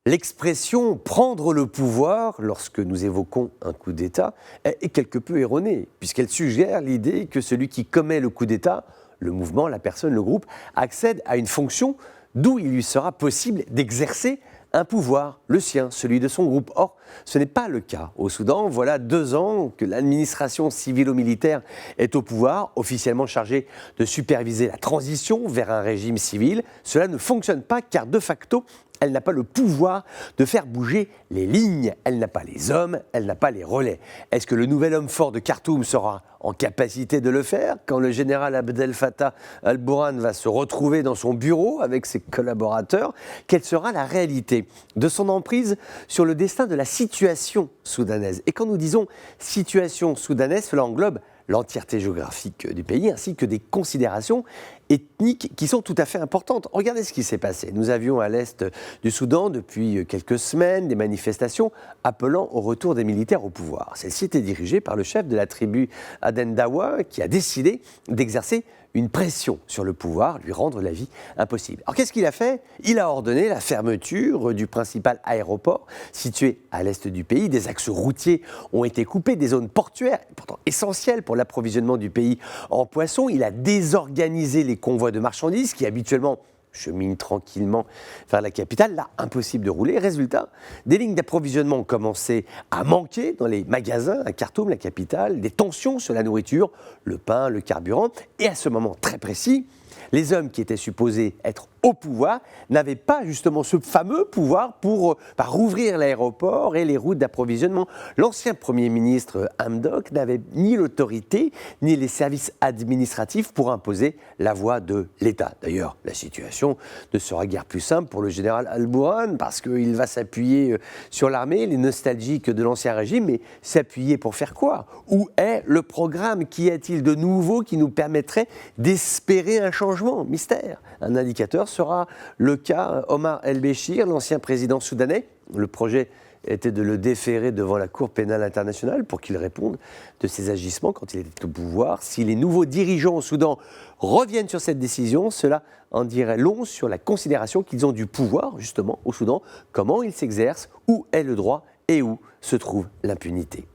L'expression « prendre le pouvoir » lorsque nous évoquons un coup d'État est quelque peu erronée, puisqu'elle suggère l'idée que celui qui commet le coup d'État, le mouvement, la personne, le groupe, accède à une fonction d'où il lui sera possible d'exercer un pouvoir, le sien, celui de son groupe. Or, ce n'est pas le cas. Au Soudan, voilà 2 ans que l'administration civilo-militaire est au pouvoir, officiellement chargée de superviser la transition vers un régime civil. Cela ne fonctionne pas car, de facto, elle n'a pas le pouvoir de faire bouger les lignes. Elle n'a pas les hommes, elle n'a pas les relais. Est-ce que le nouvel homme fort de Khartoum sera en capacité de le faire quand le général Abdel Fattah al-Burhan va se retrouver dans son bureau avec ses collaborateurs? Quelle sera la réalité de son emprise sur le destin de la situation soudanaise? Et quand nous disons situation soudanaise, cela englobe l'entièreté géographique du pays, ainsi que des considérations ethniques qui sont tout à fait importantes. Regardez ce qui s'est passé. Nous avions à l'est du Soudan, depuis quelques semaines, des manifestations appelant au retour des militaires au pouvoir. Celle-ci était dirigée par le chef de la tribu Aden Dawa, qui a décidé d'exercer une pression sur le pouvoir, lui rendre la vie impossible. Alors qu'est-ce qu'il a fait? Il a ordonné la fermeture du principal aéroport situé à l'est du pays. Des axes routiers ont été coupés, des zones portuaires, pourtant essentielles pour l'approvisionnement du pays en poissons. Il a désorganisé les convois de marchandises qui habituellement cheminent tranquillement vers la capitale. Là, impossible de rouler. Résultat, des lignes d'approvisionnement ont commencé à manquer dans les magasins à Khartoum, la capitale, des tensions sur la nourriture, le pain, le carburant. Et à ce moment très précis, les hommes qui étaient supposés être au pouvoir n'avaient pas justement ce fameux pouvoir pour rouvrir l'aéroport et les routes d'approvisionnement. L'ancien Premier ministre Hamdok n'avait ni l'autorité ni les services administratifs pour imposer la voix de l'État. D'ailleurs, la situation ne sera guère plus simple pour le général al-Burhan parce qu'il va s'appuyer sur l'armée, les nostalgiques de l'ancien régime, mais s'appuyer pour faire quoi? Où est le programme? Qu'y a-t-il de nouveau qui nous permettrait d'espérer un changement? Mystère. Un indicateur sera le cas Omar el-Béchir, l'ancien président soudanais. Le projet était de le déférer devant la Cour pénale internationale pour qu'il réponde de ses agissements quand il était au pouvoir. Si les nouveaux dirigeants au Soudan reviennent sur cette décision, cela en dirait long sur la considération qu'ils ont du pouvoir, justement, au Soudan, comment il s'exerce, où est le droit et où se trouve l'impunité.